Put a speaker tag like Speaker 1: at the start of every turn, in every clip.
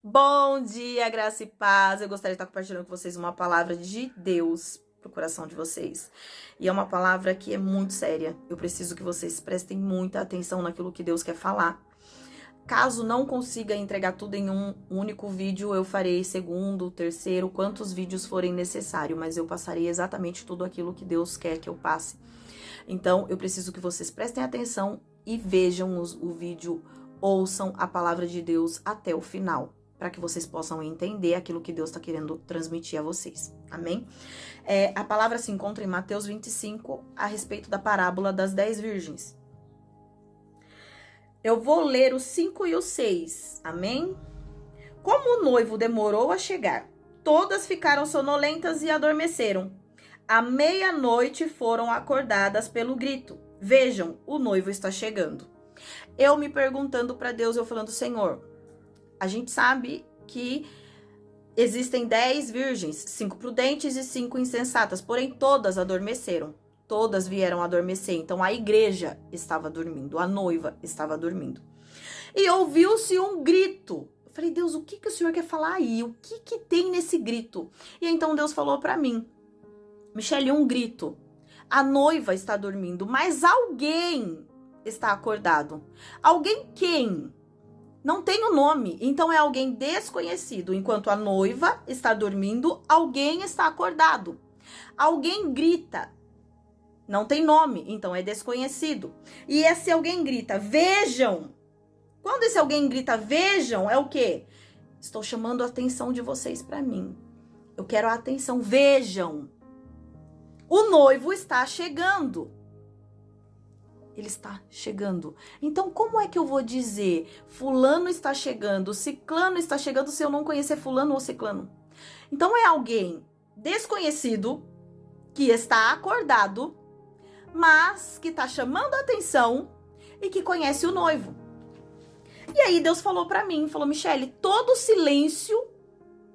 Speaker 1: Bom dia, graça e paz. Eu gostaria de estar compartilhando com vocês uma palavra de Deus pro coração de vocês. E é uma palavra que é muito séria. Eu preciso que vocês prestem muita atenção naquilo que Deus quer falar. Caso não consiga entregar tudo em um único vídeo, eu farei segundo, terceiro, quantos vídeos forem necessário, mas eu passarei exatamente tudo aquilo que Deus quer que eu passe. Então, eu preciso que vocês prestem atenção e vejam o vídeo, ouçam a palavra de Deus até o final, para que vocês possam entender aquilo que Deus está querendo transmitir a vocês. Amém? A palavra se encontra em Mateus 25, a respeito da parábola das 10 virgens. Eu vou ler os 5 e os 6. Amém? Como o noivo demorou a chegar, todas ficaram sonolentas e adormeceram. À meia-noite foram acordadas pelo grito: vejam, o noivo está chegando. Eu me perguntando para Deus, eu falando: Senhor, a gente sabe que existem 10 virgens, 5 prudentes e 5 insensatas, porém todas adormeceram. Todas vieram adormecer, então a igreja estava dormindo, a noiva estava dormindo. E ouviu-se um grito. Eu falei: Deus, o que o Senhor quer falar aí? O que tem nesse grito? E então Deus falou para mim: Michele, um grito. A noiva está dormindo, mas alguém está acordado. Alguém quem? Não tem o nome, então é alguém desconhecido. Enquanto a noiva está dormindo, alguém está acordado. Alguém grita. Não tem nome, então é desconhecido. E esse alguém grita: vejam. Quando esse alguém grita vejam, é o quê? Estou chamando a atenção de vocês para mim. Eu quero a atenção, vejam. O noivo está chegando. Ele está chegando. Então, como é que eu vou dizer fulano está chegando, ciclano está chegando, se eu não conhecer fulano ou ciclano? Então, é alguém desconhecido que está acordado, mas que está chamando a atenção e que conhece o noivo. E aí Deus falou para mim, falou: Michele, todo o silêncio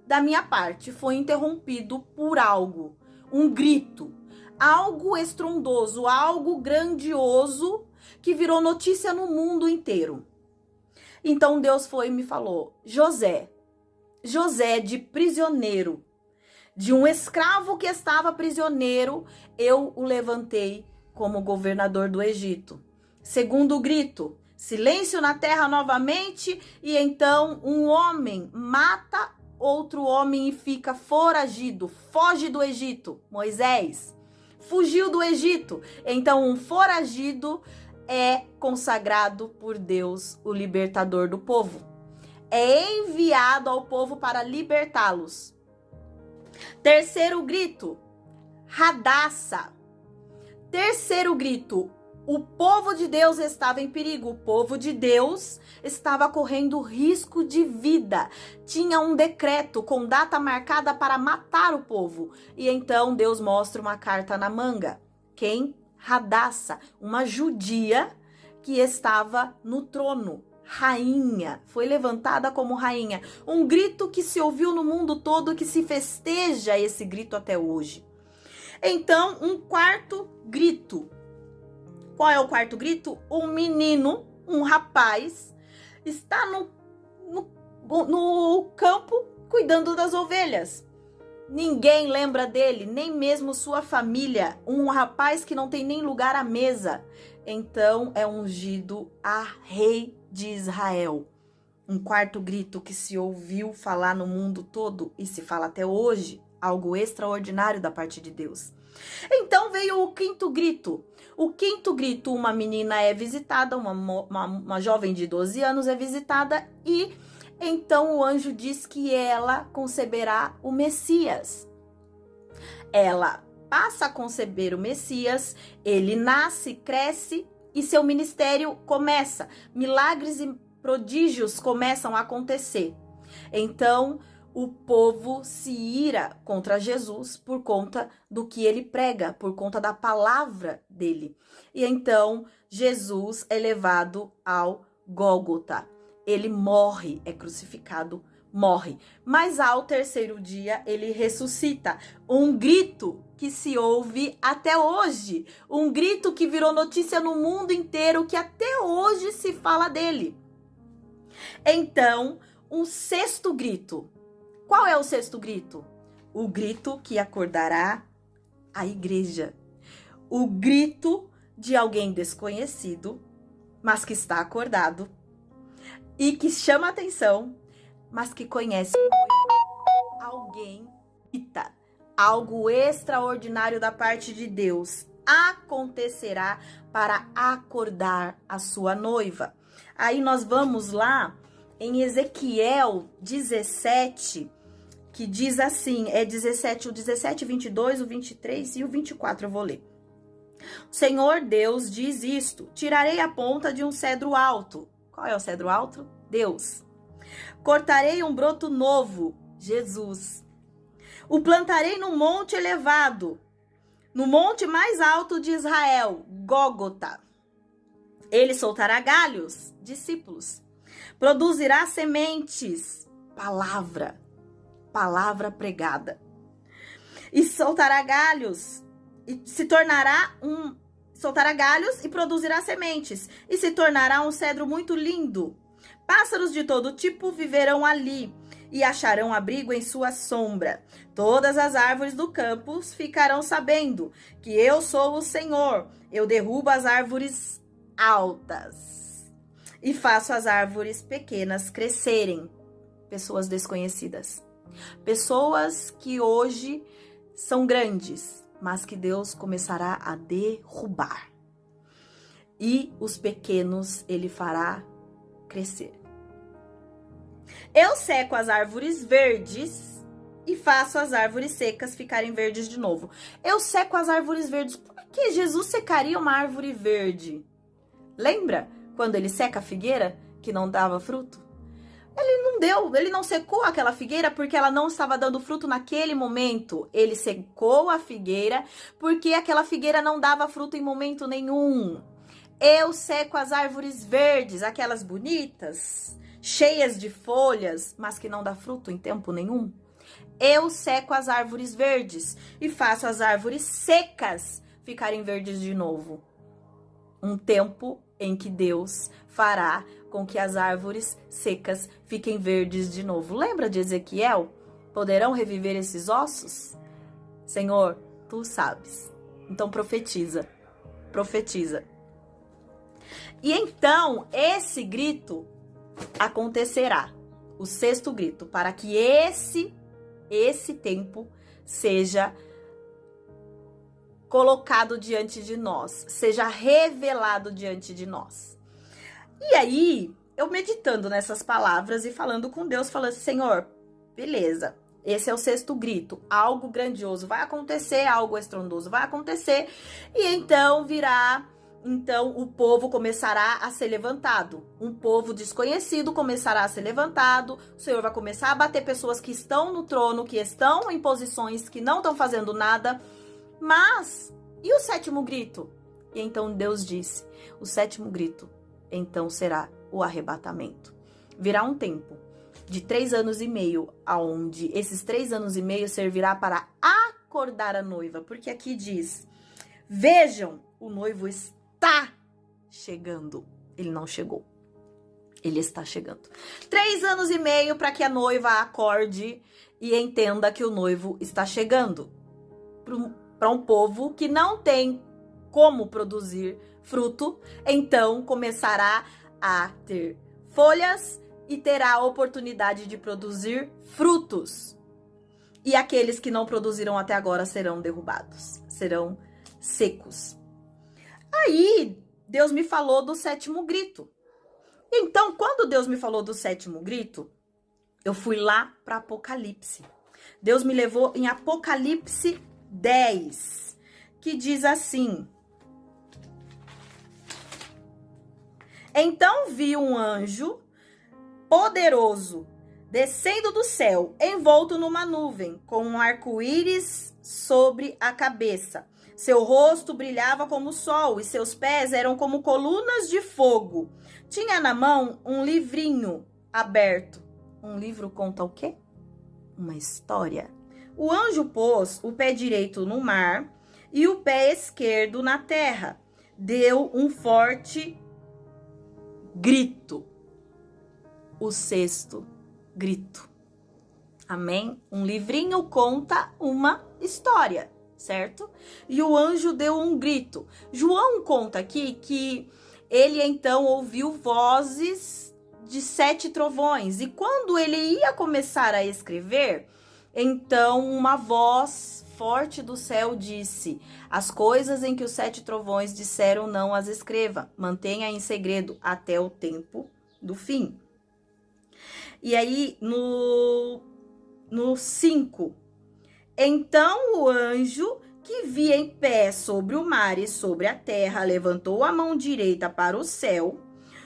Speaker 1: da minha parte foi interrompido por algo, um grito, algo estrondoso, algo grandioso que virou notícia no mundo inteiro. Então Deus foi e me falou: José de prisioneiro, de um escravo que estava prisioneiro, eu o levantei como governador do Egito. Segundo grito, silêncio na terra novamente, e então um homem mata outro homem e fica foragido, foge do Egito. Moisés fugiu do Egito. Então um foragido é consagrado por Deus, o libertador do povo. É enviado ao povo para libertá-los. Terceiro grito, Radassa. Terceiro grito, o povo de Deus estava em perigo, o povo de Deus estava correndo risco de vida. Tinha um decreto com data marcada para matar o povo. E então Deus mostra uma carta na manga. Quem? Radassa, uma judia que estava no trono. Rainha, foi levantada como rainha. Um grito que se ouviu no mundo todo, que se festeja esse grito até hoje. Então, um quarto grito. Qual é o quarto grito? Um menino, um rapaz, está no campo cuidando das ovelhas. Ninguém lembra dele, nem mesmo sua família. Um rapaz que não tem nem lugar à mesa. Então é ungido a rei de Israel. Um quarto grito que se ouviu falar no mundo todo e se fala até hoje. Algo extraordinário da parte de Deus. Então veio o quinto grito. O quinto grito, uma menina é visitada, uma jovem de 12 anos é visitada, e então o anjo diz que ela conceberá o Messias. Ela passa a conceber o Messias, ele nasce, cresce e seu ministério começa. Milagres e prodígios começam a acontecer. Então o povo se ira contra Jesus por conta do que ele prega, por conta da palavra dele. E então Jesus é levado ao Gólgota. Ele morre, é crucificado, morre. Mas ao terceiro dia ele ressuscita. Um grito que se ouve até hoje. Um grito que virou notícia no mundo inteiro, que até hoje se fala dele. Então um sexto grito. Qual é o sexto grito? O grito que acordará a igreja. O grito de alguém desconhecido, mas que está acordado e que chama atenção, mas que conhece alguém. Algo extraordinário da parte de Deus acontecerá para acordar a sua noiva. Aí nós vamos lá em Ezequiel 17, que diz assim, é 17, o 17, 22, o 23 e o 24 eu vou ler. O Senhor Deus diz isto: tirarei a ponta de um cedro alto. Qual é o cedro alto? Deus. Cortarei um broto novo, Jesus. O plantarei num monte elevado, no monte mais alto de Israel, Gólgota. Ele soltará galhos, discípulos. Produzirá sementes, palavra pregada. E soltará galhos, e soltará galhos e produzirá sementes, e se tornará um cedro muito lindo. Pássaros de todo tipo viverão ali e acharão abrigo em sua sombra. Todas as árvores do campo ficarão sabendo que eu sou o Senhor. Eu derrubo as árvores altas e faço as árvores pequenas crescerem. Pessoas desconhecidas. Pessoas que hoje são grandes, mas que Deus começará a derrubar. E os pequenos ele fará crescer. Eu seco as árvores verdes e faço as árvores secas ficarem verdes de novo. Eu seco as árvores verdes. Por que Jesus secaria uma árvore verde? Lembra quando ele seca a figueira que não dava fruto? Ele não secou aquela figueira porque ela não estava dando fruto naquele momento. Ele secou a figueira porque aquela figueira não dava fruto em momento nenhum. Eu seco as árvores verdes, aquelas bonitas, cheias de folhas, mas que não dá fruto em tempo nenhum. Eu seco as árvores verdes e faço as árvores secas ficarem verdes de novo. Um tempo em que Deus fará com que as árvores secas fiquem verdes de novo. Lembra de Ezequiel? Poderão reviver esses ossos? Senhor, tu sabes. Então profetiza. Profetiza. E então esse grito acontecerá. O sexto grito, para que esse tempo seja colocado diante de nós, seja revelado diante de nós. E aí, eu meditando nessas palavras e falando com Deus, falando assim, Senhor, beleza, esse é o sexto grito, algo grandioso vai acontecer, algo estrondoso vai acontecer, e então o povo começará a ser levantado, um povo desconhecido começará a ser levantado, o Senhor vai começar a bater pessoas que estão no trono, que estão em posições que não estão fazendo nada, mas, e o sétimo grito? E então Deus disse, o sétimo grito, então será o arrebatamento. Virá um tempo de 3 anos e meio, aonde esses 3 anos e meio servirá para acordar a noiva, porque aqui diz, vejam, o noivo está chegando. Ele não chegou. Ele está chegando. 3 anos e meio para que a noiva acorde e entenda que o noivo está chegando. Para um povo que não tem como produzir fruto, então começará a ter folhas e terá a oportunidade de produzir frutos. E aqueles que não produziram até agora serão derrubados, serão secos. Aí, Deus me falou do sétimo grito. Então, quando Deus me falou do sétimo grito, eu fui lá para Apocalipse. Deus me levou em Apocalipse 10, que diz assim: então vi um anjo poderoso descendo do céu, envolto numa nuvem, com um arco-íris sobre a cabeça. Seu rosto brilhava como o sol e seus pés eram como colunas de fogo. Tinha na mão um livrinho aberto. Um livro conta o quê? Uma história. O anjo pôs o pé direito no mar e o pé esquerdo na terra. Deu um forte grito. O sexto grito. Amém? Um livrinho conta uma história, certo? E o anjo deu um grito. João conta aqui que ele então ouviu vozes de 7 trovões. E quando ele ia começar a escrever, então uma voz forte do céu disse: as coisas em que os 7 trovões disseram não as escreva, mantenha em segredo até o tempo do fim. E aí no 5, então o anjo que via em pé sobre o mar e sobre a terra levantou a mão direita para o céu,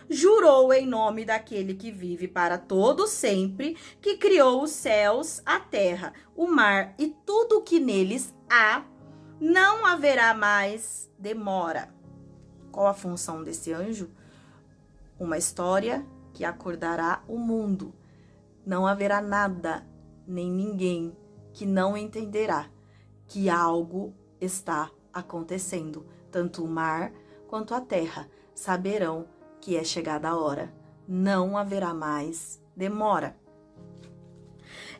Speaker 1: jurou em nome daquele que vive para todo sempre, que criou os céus, a terra, o mar e tudo o que neles há, não haverá mais demora. Qual a função desse anjo? Uma história que acordará o mundo. Não haverá nada, nem ninguém que não entenderá que algo está acontecendo. Tanto o mar quanto a terra saberão que é chegada a hora. Não haverá mais demora.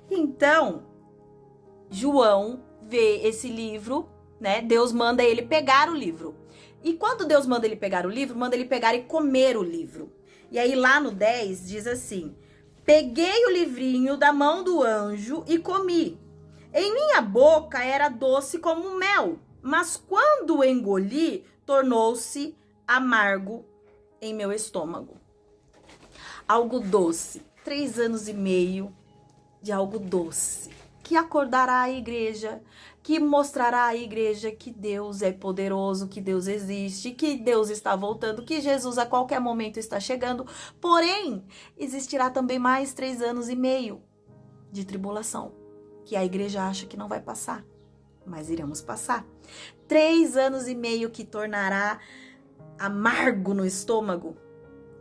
Speaker 1: Então, João vê esse livro, né? Deus manda ele pegar o livro. E quando Deus manda ele pegar o livro, manda ele pegar e comer o livro. E aí lá no 10 diz assim: peguei o livrinho da mão do anjo e comi. Em minha boca era doce como mel, mas quando o engoli, tornou-se amargo em meu estômago. Algo doce. 3 anos e meio de algo doce, que acordará a igreja, que mostrará à igreja que Deus é poderoso, que Deus existe, que Deus está voltando, que Jesus a qualquer momento está chegando. Porém, existirá também mais 3 anos e meio de tribulação, que a igreja acha que não vai passar, mas iremos passar. 3 anos e meio que tornará amargo no estômago.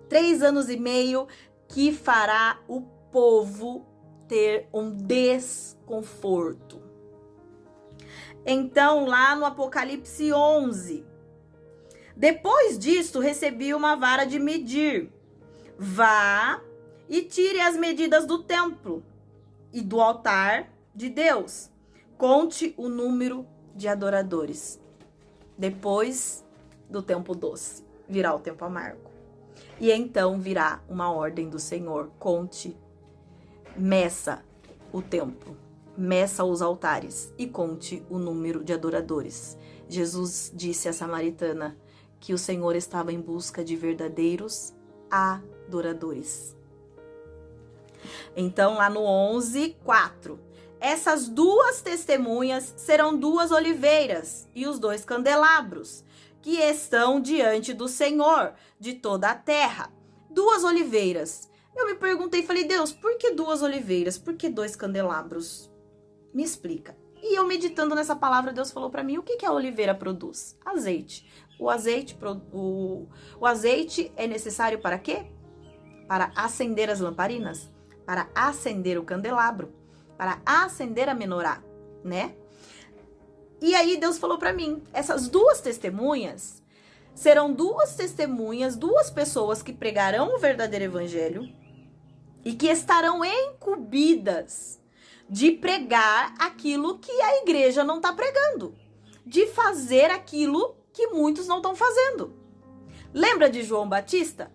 Speaker 1: 3 anos e meio que fará o povo ter um desconforto. Então, lá no Apocalipse 11, depois disto, recebi uma vara de medir. Vá e tire as medidas do templo e do altar de Deus. Conte o número de adoradores. Depois do tempo doce, virá o tempo amargo. E então virá uma ordem do Senhor. Conte, meça o templo, meça os altares e conte o número de adoradores. Jesus disse à samaritana que o Senhor estava em busca de verdadeiros adoradores. Então, lá no 11:4, essas 2 testemunhas serão 2 oliveiras e os 2 candelabros que estão diante do Senhor de toda a terra. 2 oliveiras. Eu me perguntei, falei: Deus, por que 2 oliveiras? Por que 2 candelabros? Me explica. E eu meditando nessa palavra, Deus falou para mim: o que a oliveira produz? Azeite. O azeite é necessário para quê? Para acender as lamparinas, para acender o candelabro, para acender a menorá, né? E aí Deus falou para mim: essas 2 testemunhas serão 2 testemunhas, 2 pessoas que pregarão o verdadeiro evangelho e que estarão incumbidas de pregar aquilo que a igreja não está pregando, de fazer aquilo que muitos não estão fazendo. Lembra de João Batista?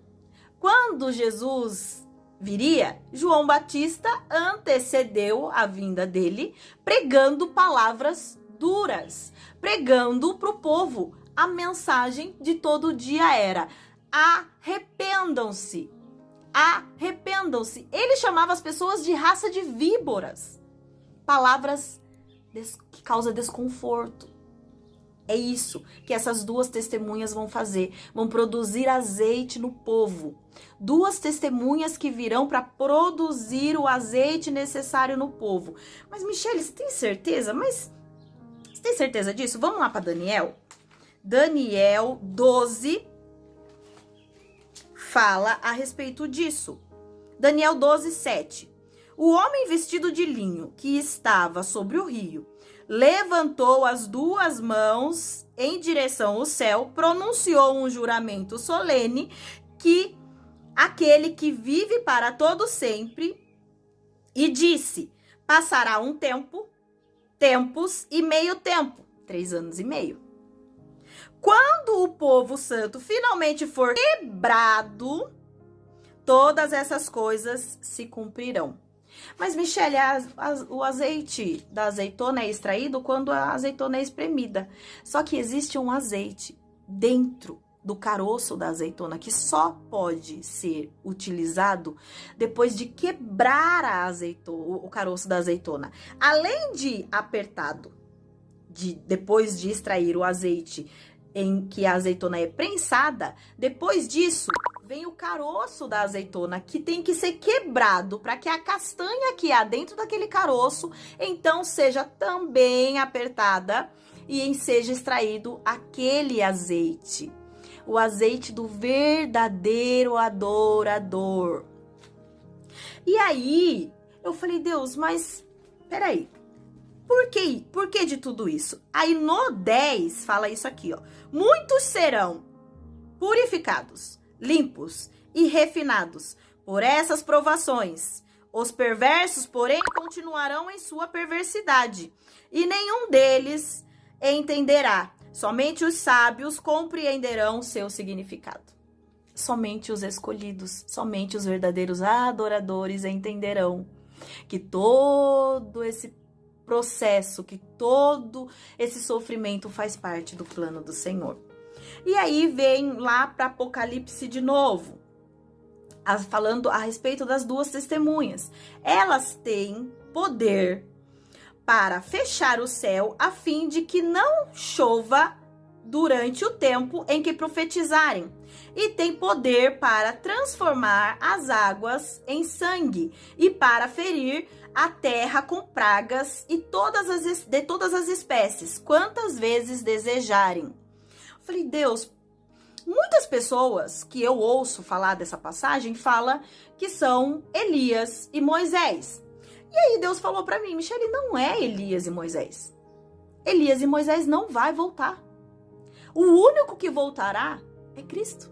Speaker 1: Quando Jesus viria, João Batista antecedeu a vinda dele, pregando palavras duras, pregando para o povo. A mensagem de todo dia era: arrependam-se, arrependam-se. Ele chamava as pessoas de raça de víboras. Palavras que causam desconforto. É isso que essas 2 testemunhas vão fazer. Vão produzir azeite no povo. 2 testemunhas que virão para produzir o azeite necessário no povo. Mas, Michele, você tem certeza? Mas você tem certeza disso? Vamos lá para Daniel. Daniel 12 fala a respeito disso. Daniel 12:7. O homem vestido de linho que estava sobre o rio levantou as 2 mãos em direção ao céu, pronunciou um juramento solene que aquele que vive para todo sempre E disse: passará um tempo, tempos e meio tempo, 3 anos e meio. Quando o povo santo finalmente for quebrado, todas essas coisas se cumprirão. Mas, Michele, o azeite da azeitona é extraído quando a azeitona é espremida. Só que existe um azeite dentro do caroço da azeitona que só pode ser utilizado depois de quebrar o caroço da azeitona. Além de apertado, depois de extrair o azeite em que a azeitona é prensada, depois disso vem o caroço da azeitona, que tem que ser quebrado para que a castanha que há dentro daquele caroço, então, seja também apertada e seja extraído aquele azeite. O azeite do verdadeiro adorador. E aí, eu falei, Deus, mas peraí, por que de tudo isso? Aí no 10 fala isso aqui, ó. Muitos serão purificados, limpos e refinados por essas provações. Os perversos, porém, continuarão em sua perversidade, e nenhum deles entenderá. Somente os sábios compreenderão seu significado. Somente os escolhidos, somente os verdadeiros adoradores entenderão que todo esse processo, que todo esse sofrimento faz parte do plano do Senhor. E aí vem lá para Apocalipse de novo, falando a respeito das 2 testemunhas. Elas têm poder para fechar o céu a fim de que não chova durante o tempo em que profetizarem. E tem poder para transformar as águas em sangue e para ferir a terra com pragas de todas as espécies, quantas vezes desejarem. Eu falei, Deus, muitas pessoas que eu ouço falar dessa passagem falam que são Elias e Moisés. E aí Deus falou para mim, Michele, não é Elias e Moisés. Elias e Moisés não vai voltar. O único que voltará é Cristo.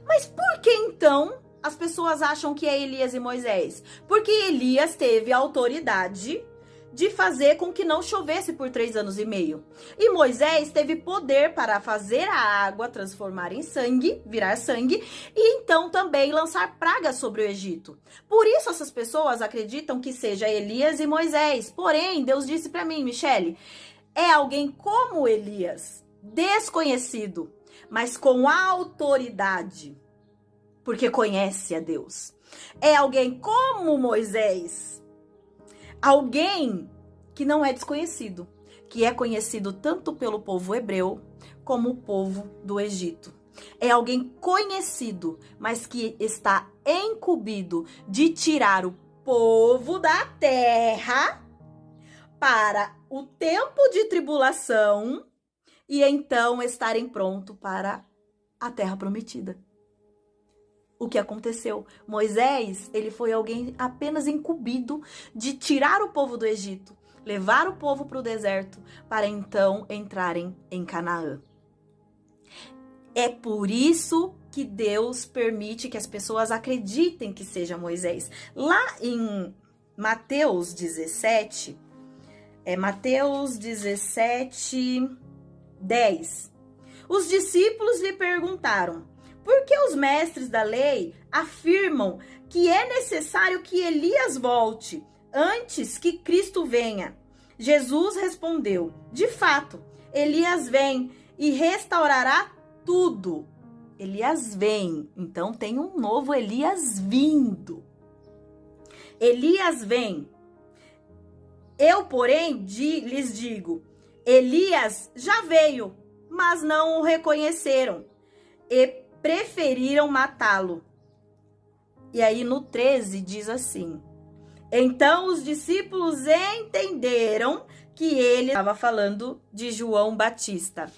Speaker 1: Mas por que então as pessoas acham que é Elias e Moisés? Porque Elias teve a autoridade de fazer com que não chovesse por 3 anos e meio. E Moisés teve poder para fazer a água transformar em sangue, virar sangue, e então também lançar pragas sobre o Egito. Por isso essas pessoas acreditam que seja Elias e Moisés. Porém, Deus disse para mim, Michele, é alguém como Elias, desconhecido, mas com autoridade, porque conhece a Deus. É alguém como Moisés, alguém que não é desconhecido, que é conhecido tanto pelo povo hebreu como o povo do Egito. É alguém conhecido, mas que está incumbido de tirar o povo da terra para o tempo de tribulação e então estarem prontos para a terra prometida. O que aconteceu? Moisés, ele foi alguém apenas incumbido de tirar o povo do Egito, levar o povo para o deserto, para então entrarem em Canaã. É por isso que Deus permite que as pessoas acreditem que seja Moisés. Lá em Mateus 17, Mateus 17, 10, os discípulos lhe perguntaram: por que os mestres da lei afirmam que é necessário que Elias volte antes que Cristo venha? Jesus respondeu: de fato, Elias vem e restaurará tudo. Elias vem, então tem um novo Elias vindo. Elias vem. Eu, porém, lhes digo, Elias já veio, mas não o reconheceram e preferiram matá-lo. E aí no 13 diz assim: então os discípulos entenderam que ele estava falando de João Batista.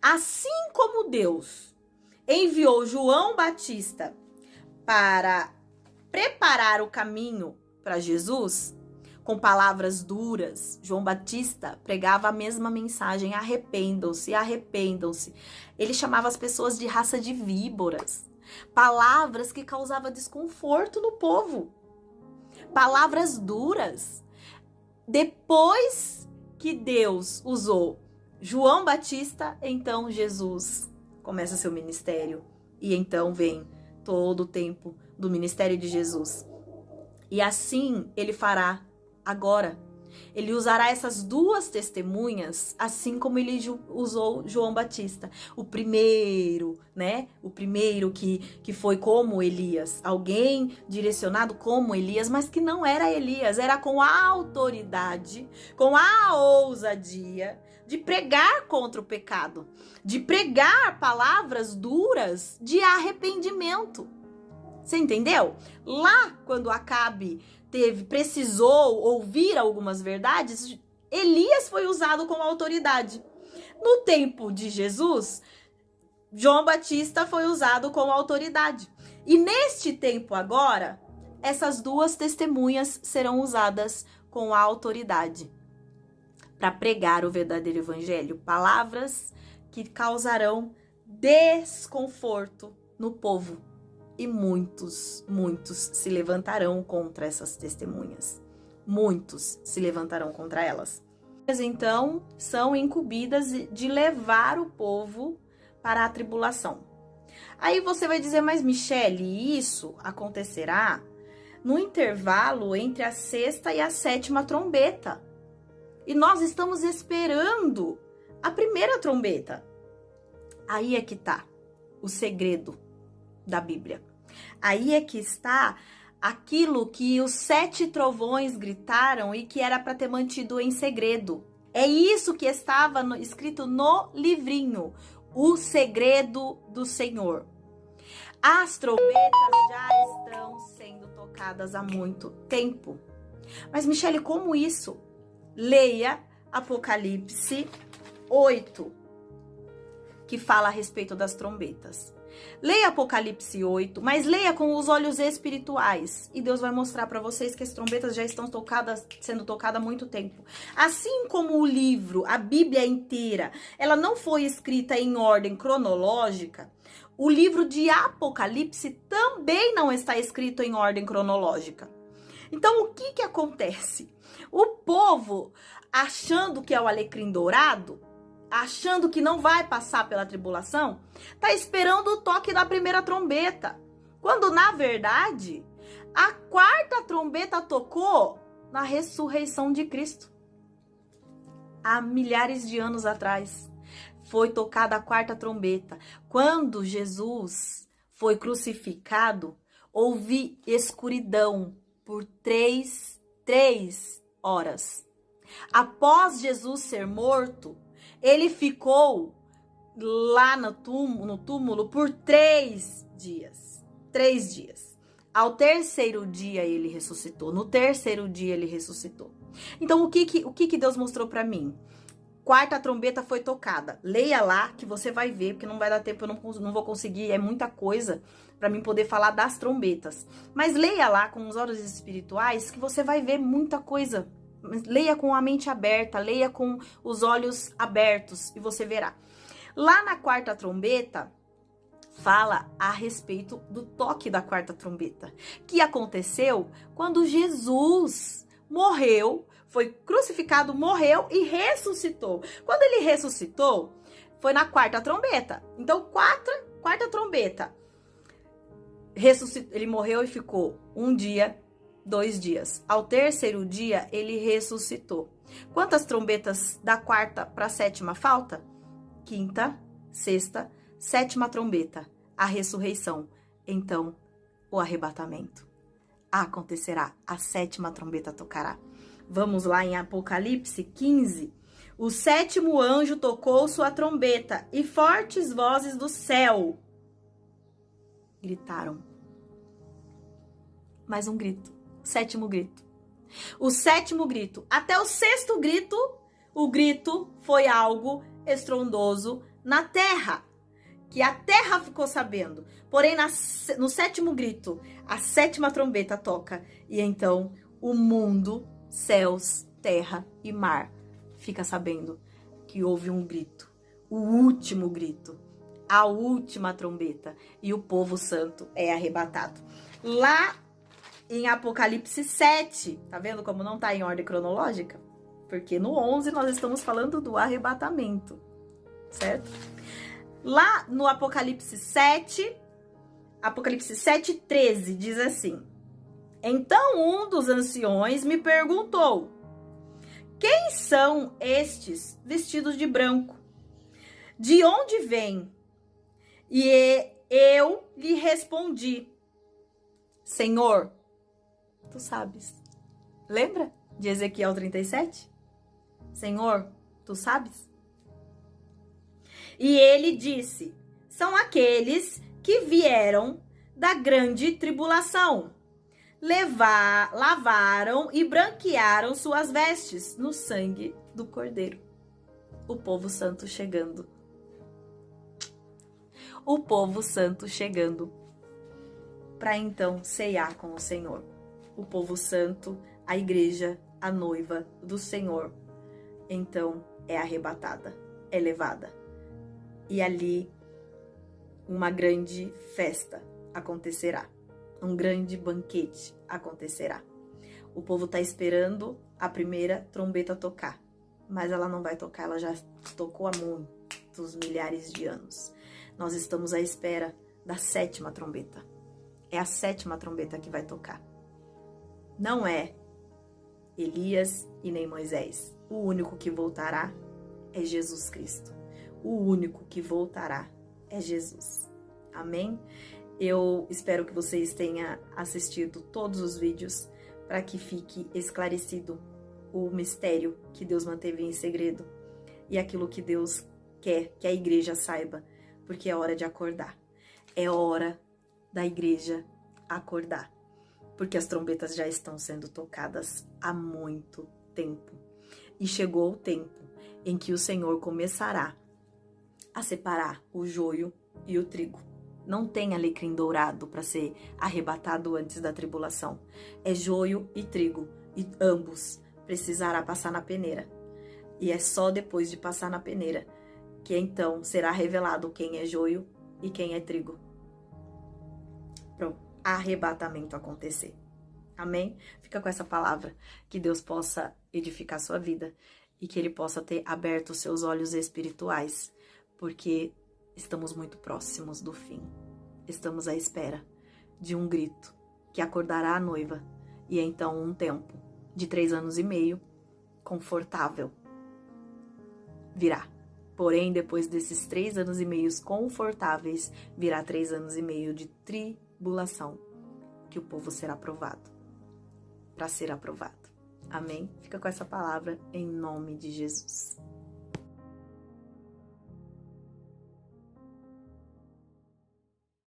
Speaker 1: Assim como Deus enviou João Batista para preparar o caminho para Jesus, com palavras duras, João Batista pregava a mesma mensagem: arrependam-se, arrependam-se. Ele chamava as pessoas de raça de víboras, palavras que causavam desconforto no povo. Palavras duras. Depois que Deus usou João Batista, então Jesus começa seu ministério. E então vem todo o tempo do ministério de Jesus. E assim ele fará agora. Ele usará essas duas testemunhas, assim como ele usou João Batista. O primeiro, né? O primeiro que foi como Elias. Alguém direcionado como Elias, mas que não era Elias. Era com a autoridade, com a ousadia de pregar contra o pecado. De pregar palavras duras de arrependimento. Você entendeu? Lá, quando Acabe precisou ouvir algumas verdades, Elias foi usado com autoridade. No tempo de Jesus, João Batista foi usado com autoridade. E neste tempo agora, essas duas testemunhas serão usadas com autoridade para pregar o verdadeiro evangelho. Palavras que causarão desconforto no povo. E muitos se levantarão contra essas testemunhas. Muitos se levantarão contra elas. Então, são incumbidas de levar o povo para a tribulação. Aí você vai dizer, mas Michele, isso acontecerá no intervalo entre a sexta e a sétima trombeta. E nós estamos esperando a primeira trombeta. Aí é que tá o segredo da Bíblia. Aí é que está aquilo que os 7 trovões gritaram e que era para ter mantido em segredo. É isso que estava escrito no livrinho, o segredo do Senhor. As trombetas já estão sendo tocadas há muito tempo. Mas, Michele, como isso? Leia Apocalipse 8, que fala a respeito das trombetas. Leia Apocalipse 8, mas leia com os olhos espirituais. E Deus vai mostrar para vocês que as trombetas já estão sendo tocadas há muito tempo. Assim como o livro, a Bíblia inteira, ela não foi escrita em ordem cronológica, o livro de Apocalipse também não está escrito em ordem cronológica. Então, o que acontece? O povo, achando que é o alecrim dourado, achando que não vai passar pela tribulação, tá esperando o toque da primeira trombeta. Quando, na verdade, a quarta trombeta tocou na ressurreição de Cristo. Há milhares de anos atrás, foi tocada a quarta trombeta. Quando Jesus foi crucificado, houve escuridão por três horas. Após Jesus ser morto, ele ficou lá no túmulo por 3 dias. 3 dias. Ao terceiro dia ele ressuscitou. No terceiro dia ele ressuscitou. Então o que Deus mostrou para mim? Quarta trombeta foi tocada. Leia lá que você vai ver, porque não vai dar tempo, eu não vou conseguir, é muita coisa para mim poder falar das trombetas. Mas leia lá com os olhos espirituais que você vai ver muita coisa. Leia com a mente aberta, leia com os olhos abertos e você verá. Lá na quarta trombeta, fala a respeito do toque da quarta trombeta, que aconteceu quando Jesus morreu, foi crucificado, morreu e ressuscitou. Quando ele ressuscitou, foi na quarta trombeta. Então, quarta trombeta. Ele morreu e ficou 1 dia, 2 dias. Ao terceiro dia, ele ressuscitou. Quantas trombetas da quarta para a sétima falta? Quinta, sexta, sétima trombeta, a ressurreição. Então, o arrebatamento acontecerá. A sétima trombeta tocará. Vamos lá em Apocalipse 15. O 7º anjo tocou sua trombeta e fortes vozes do céu gritaram. Mais um grito. 7º grito. O 7º grito. Até o 6º grito, o grito foi algo estrondoso na terra, que a terra ficou sabendo. Porém, no 7º grito, a 7ª trombeta toca. E então, o mundo, céus, terra e mar fica sabendo que houve um grito. O último grito. A última trombeta. E o povo santo é arrebatado. Lá em Apocalipse 7. Tá vendo como não tá em ordem cronológica? Porque no 11 nós estamos falando do arrebatamento, certo? Lá no Apocalipse 7, Apocalipse 7:13 diz assim: Então um dos anciões me perguntou: Quem são estes vestidos de branco? De onde vêm? E eu lhe respondi: Senhor, tu sabes. Lembra de Ezequiel 37? Senhor, tu sabes? E ele disse: São aqueles que vieram da grande tribulação. Lavaram e branquearam suas vestes no sangue do Cordeiro. O povo santo chegando. O povo santo chegando para então ceiar com o Senhor. O povo santo, a igreja, a noiva do Senhor, então é arrebatada, é levada. E ali uma grande festa acontecerá. Um grande banquete acontecerá. O povo está esperando a primeira trombeta tocar, mas ela não vai tocar, ela já tocou há muitos milhares de anos. Nós estamos à espera da 7ª trombeta. É a 7ª trombeta que vai tocar. Não é Elias e nem Moisés. O único que voltará é Jesus Cristo. O único que voltará é Jesus. Amém? Eu espero que vocês tenham assistido todos os vídeos para que fique esclarecido o mistério que Deus manteve em segredo e aquilo que Deus quer que a igreja saiba, porque é hora de acordar. É hora da igreja acordar, porque as trombetas já estão sendo tocadas há muito tempo. E chegou o tempo em que o Senhor começará a separar o joio e o trigo. Não tem alecrim dourado para ser arrebatado antes da tribulação. É joio e trigo, e ambos precisará passar na peneira. E é só depois de passar na peneira que então será revelado quem é joio e quem é trigo. Para o arrebatamento acontecer. Amém? Fica com essa palavra. Que Deus possa edificar sua vida e que Ele possa ter aberto os seus olhos espirituais, porque estamos muito próximos do fim. Estamos à espera de um grito que acordará a noiva e então um tempo de 3 anos e meio confortável virá. Porém, depois desses 3 anos e meio confortáveis, virá 3 anos e meio de tribulação, que o povo será provado, para ser aprovado. Amém? Fica com essa palavra em nome de Jesus.